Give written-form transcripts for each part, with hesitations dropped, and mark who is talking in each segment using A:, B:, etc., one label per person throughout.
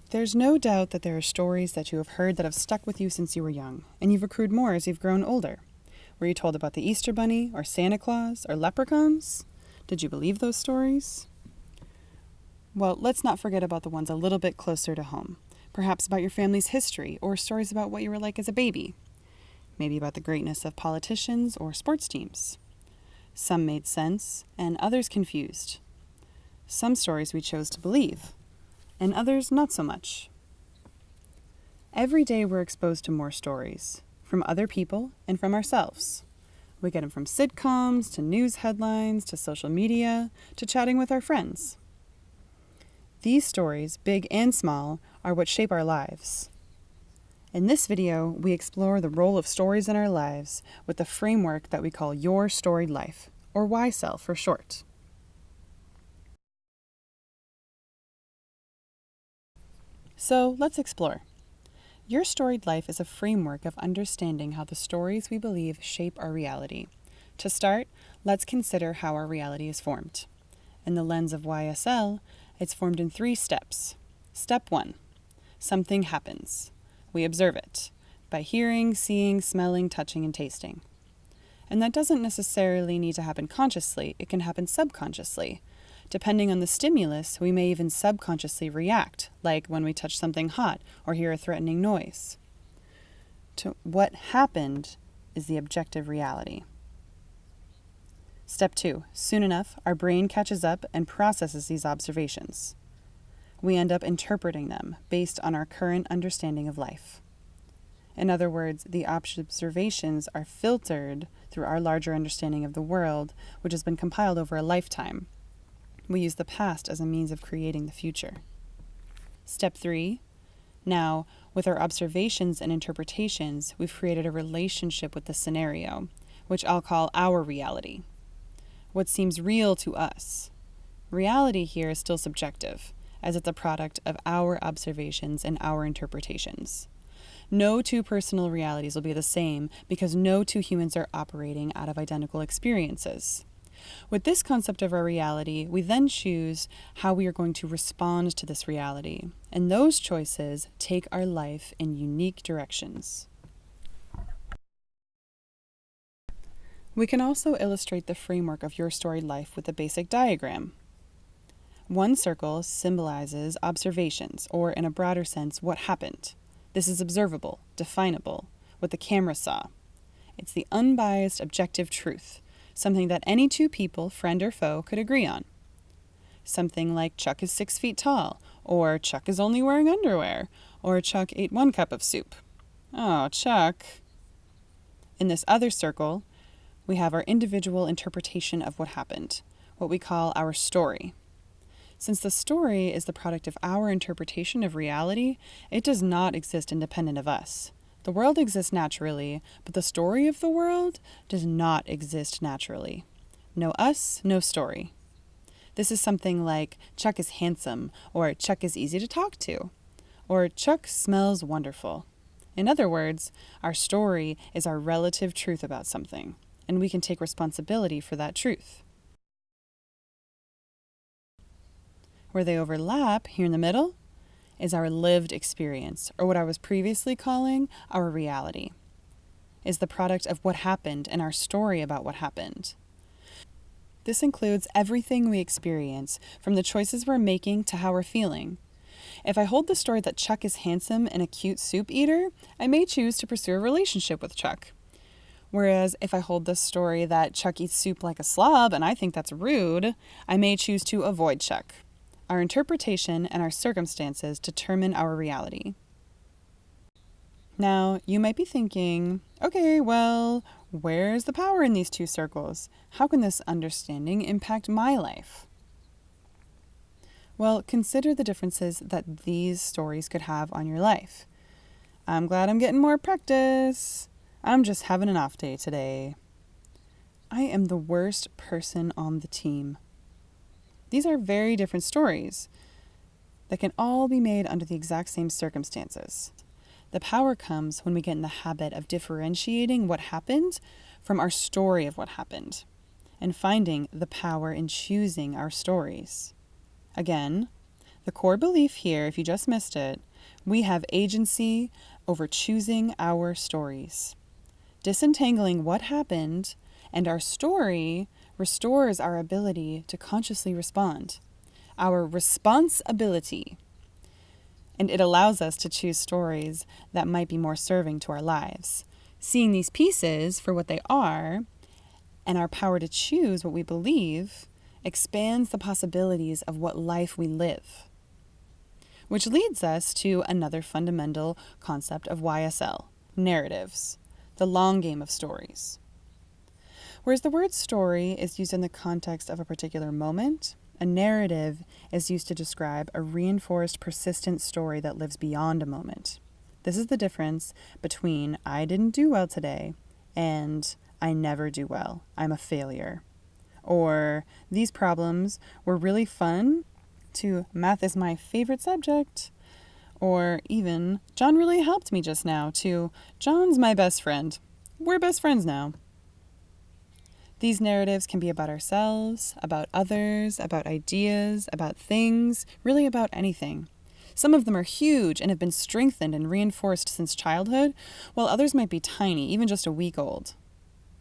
A: There's no doubt that there are stories that you have heard that have stuck with you since you were young, and you've accrued more as you've grown older. Were you told about the Easter Bunny, or Santa Claus, or leprechauns? Did you believe those stories? Well, let's not forget about the ones a little bit closer to home. Perhaps about your family's history, or stories about what you were like as a baby. Maybe about the greatness of politicians or sports teams. Some made sense, and others confused. Some stories we chose to believe, and others not so much. Every day we're exposed to more stories, from other people and from ourselves. We get them from sitcoms, to news headlines, to social media, to chatting with our friends. These stories, big and small, are what shape our lives. In this video, we explore the role of stories in our lives with the framework that we call Your Storied Life, or YSL for short. So let's explore. Your Storied Life is a framework of understanding how the stories we believe shape our reality. To start, let's consider how our reality is formed. In the lens of YSL, it's formed in 3 steps. Step 1. Something happens. We observe it by hearing, seeing, smelling, touching, and tasting. And that doesn't necessarily need to happen consciously. It can happen subconsciously. Depending on the stimulus, we may even subconsciously react, like when we touch something hot or hear a threatening noise. What happened is the objective reality. Step 2. Soon enough, our brain catches up and processes these observations. We end up interpreting them based on our current understanding of life. In other words, the observations are filtered through our larger understanding of the world, which has been compiled over a lifetime. We use the past as a means of creating the future. Step 3. Now, with our observations and interpretations, we've created a relationship with the scenario, which I'll call our reality. What seems real to us. Reality here is still subjective, as it's a product of our observations and our interpretations. No 2 personal realities will be the same because no 2 humans are operating out of identical experiences. With this concept of our reality, we then choose how we are going to respond to this reality, and those choices take our life in unique directions. We can also illustrate the framework of Your Storied Life with a basic diagram. One circle symbolizes observations, or in a broader sense, what happened. This is observable, definable, what the camera saw. It's the unbiased, objective truth, something that any 2 people, friend or foe, could agree on. Something like Chuck is 6 feet tall, or Chuck is only wearing underwear, or Chuck ate 1 cup of soup. Oh, Chuck. In this other circle, we have our individual interpretation of what happened, what we call our story. Since the story is the product of our interpretation of reality, it does not exist independent of us. The world exists naturally, but the story of the world does not exist naturally. No us, no story. This is something like Chuck is handsome, or Chuck is easy to talk to, or Chuck smells wonderful. In other words, our story is our relative truth about something, and we can take responsibility for that truth. Where they overlap, here in the middle, is our lived experience, or what I was previously calling our reality, is the product of what happened and our story about what happened. This includes everything we experience, from the choices we're making to how we're feeling. If I hold the story that Chuck is handsome and a cute soup eater, I may choose to pursue a relationship with Chuck. Whereas if I hold the story that Chuck eats soup like a slob and I think that's rude, I may choose to avoid Chuck. Our interpretation and our circumstances determine our reality. Now, you might be thinking, okay, well, where's the power in these 2 circles? How can this understanding impact my life? Well, consider the differences that these stories could have on your life. I'm glad I'm getting more practice. I'm just having an off day today. I am the worst person on the team. These are very different stories that can all be made under the exact same circumstances. The power comes when we get in the habit of differentiating what happened from our story of what happened, and finding the power in choosing our stories. Again, The core belief here, if you just missed it, we have agency over choosing our stories. Disentangling what happened and our story restores our ability to consciously respond, our responsibility. And it allows us to choose stories that might be more serving to our lives. Seeing these pieces for what they are and our power to choose what we believe expands the possibilities of what life we live. Which leads us to another fundamental concept of YSL, narratives, the long game of stories. Whereas the word story is used in the context of a particular moment, a narrative is used to describe a reinforced, persistent story that lives beyond a moment. This is the difference between I didn't do well today and I never do well, I'm a failure. Or these problems were really fun, to math is my favorite subject. Or even John really helped me just now, to John's my best friend. We're best friends now. These narratives can be about ourselves, about others, about ideas, about things, really about anything. Some of them are huge and have been strengthened and reinforced since childhood, while others might be tiny, even just a week old.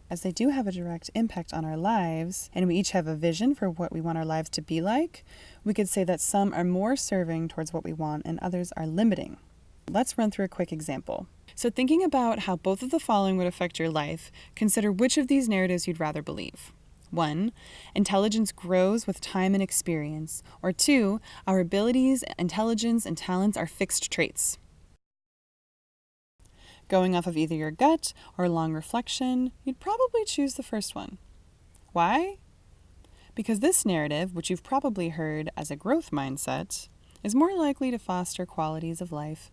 A: As they do have a direct impact on our lives, and we each have a vision for what we want our lives to be like, we could say that some are more serving towards what we want and others are limiting. Let's run through a quick example. So thinking about how both of the following would affect your life, consider which of these narratives you'd rather believe. 1. Intelligence grows with time and experience. Or 2. Our abilities, intelligence, and talents are fixed traits. Going off of either your gut or long reflection, you'd probably choose the first one. Why? Because this narrative, which you've probably heard as a growth mindset, is more likely to foster qualities of life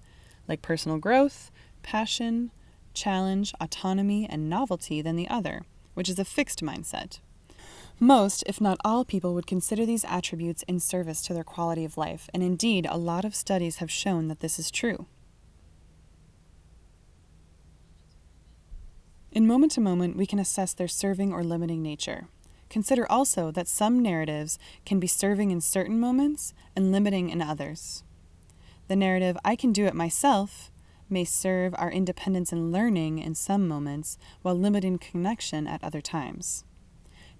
A: like personal growth, passion, challenge, autonomy, and novelty than the other, which is a fixed mindset. Most, if not all, people would consider these attributes in service to their quality of life, and indeed, a lot of studies have shown that this is true. In moment to moment, we can assess their serving or limiting nature. Consider also that some narratives can be serving in certain moments and limiting in others. The narrative, I can do it myself, may serve our independence and learning in some moments while limiting connection at other times.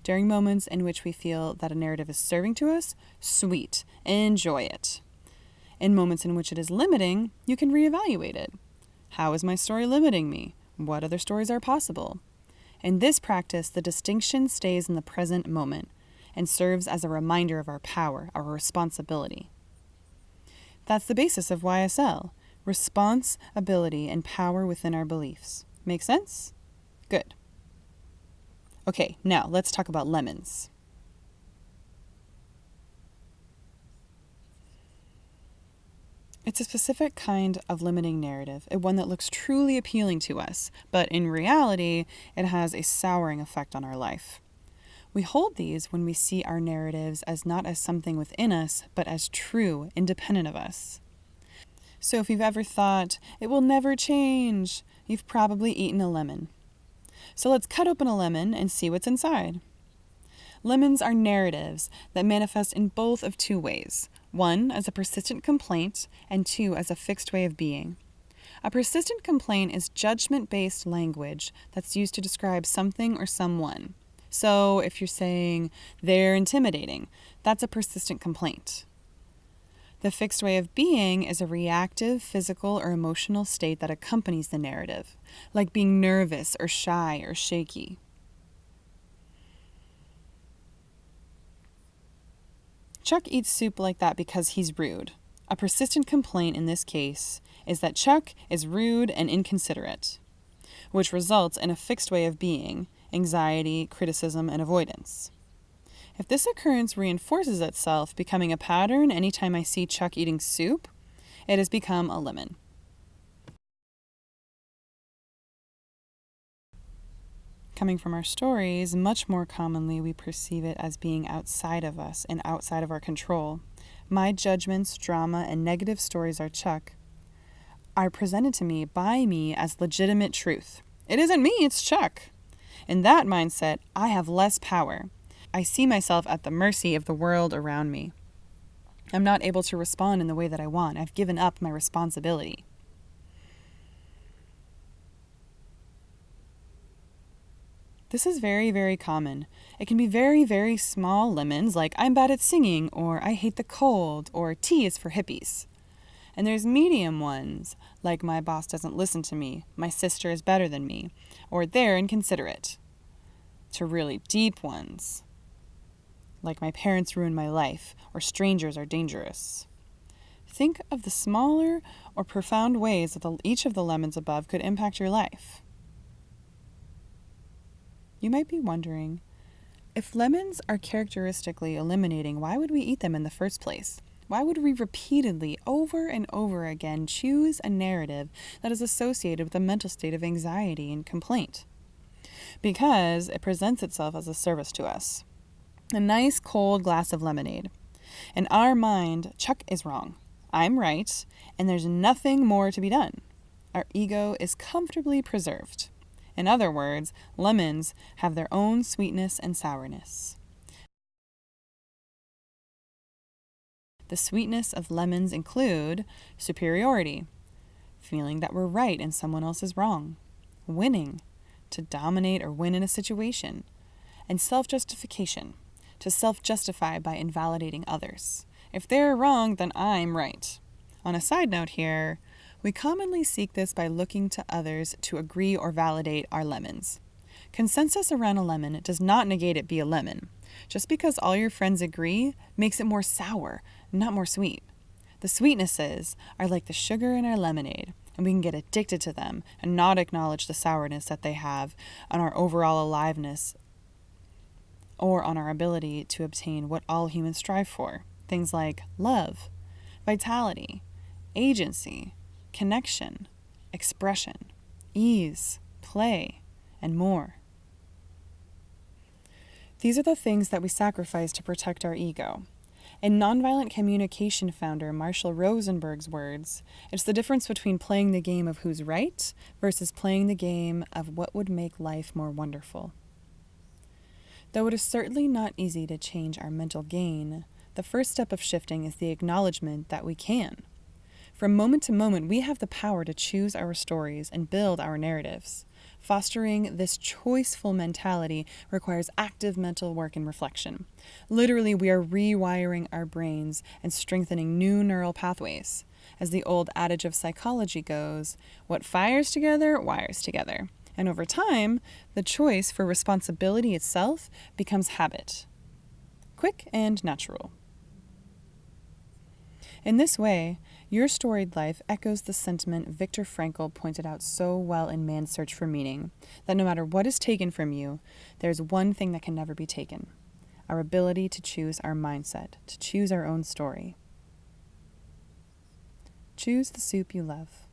A: During moments in which we feel that a narrative is serving to us, sweet, enjoy it. In moments in which it is limiting, you can reevaluate it. How is my story limiting me? What other stories are possible? In this practice, the distinction stays in the present moment and serves as a reminder of our power, our responsibility. That's the basis of YSL, responsibility and power within our beliefs. Make sense? Good. Okay, now let's talk about lemons. It's a specific kind of limiting narrative, one that looks truly appealing to us, but in reality, it has a souring effect on our life. We hold these when we see our narratives as not as something within us, but as true, independent of us. So if you've ever thought, it will never change, you've probably eaten a lemon. So let's cut open a lemon and see what's inside. Lemons are narratives that manifest in both of two ways. 1, as a persistent complaint, and 2, as a fixed way of being. A persistent complaint is judgment-based language that's used to describe something or someone. So if you're saying, they're intimidating, that's a persistent complaint. The fixed way of being is a reactive physical or emotional state that accompanies the narrative, like being nervous or shy or shaky. Chuck eats soup like that because he's rude. A persistent complaint in this case is that Chuck is rude and inconsiderate, which results in a fixed way of being, anxiety, criticism, and avoidance. If this occurrence reinforces itself, becoming a pattern anytime I see Chuck eating soup, it has become a lemon. Coming from our stories, much more commonly we perceive it as being outside of us and outside of our control. My judgments, drama, and negative stories are presented to me by me as legitimate truth. It isn't me, it's Chuck. In that mindset, I have less power. I see myself at the mercy of the world around me. I'm not able to respond in the way that I want. I've given up my responsibility. This is very, very common. It can be very, very small lemons like I'm bad at singing, or I hate the cold, or tea is for hippies. And there's medium ones like my boss doesn't listen to me, my sister is better than me, or they're inconsiderate. To really deep ones like my parents ruined my life, or strangers are dangerous. Think of the smaller or profound ways that each of the lemons above could impact your life. You might be wondering, if lemons are characteristically eliminating, why would we eat them in the first place? Why would we repeatedly, over and over again, choose a narrative that is associated with a mental state of anxiety and complaint? Because it presents itself as a service to us. A nice cold glass of lemonade. In our mind, Chuck is wrong, I'm right, and there's nothing more to be done. Our ego is comfortably preserved. In other words, lemons have their own sweetness and sourness. The sweetness of lemons include superiority, feeling that we're right and someone else is wrong, winning, to dominate or win in a situation, and self-justification, to self-justify by invalidating others. If they're wrong, then I'm right. On a side note here, we commonly seek this by looking to others to agree or validate our lemons. Consensus around a lemon does not negate it be a lemon. Just because all your friends agree makes it more sour, not more sweet. The sweetnesses are like the sugar in our lemonade, and we can get addicted to them and not acknowledge the sourness that they have on our overall aliveness or on our ability to obtain what all humans strive for. Things like love, vitality, agency, connection, expression, ease, play, and more. These are the things that we sacrifice to protect our ego. In nonviolent communication founder Marshall Rosenberg's words, it's the difference between playing the game of who's right versus playing the game of what would make life more wonderful. Though it is certainly not easy to change our mental game, the first step of shifting is the acknowledgement that we can. From moment to moment, we have the power to choose our stories and build our narratives. Fostering this choiceful mentality requires active mental work and reflection. Literally, we are rewiring our brains and strengthening new neural pathways. As the old adage of psychology goes, what fires together, wires together. And over time, the choice for responsibility itself becomes habit. Quick and natural. In this way, Your Storied Life echoes the sentiment Viktor Frankl pointed out so well in Man's Search for Meaning, that no matter what is taken from you, there is one thing that can never be taken: our ability to choose our mindset, to choose our own story. Choose the soup you love.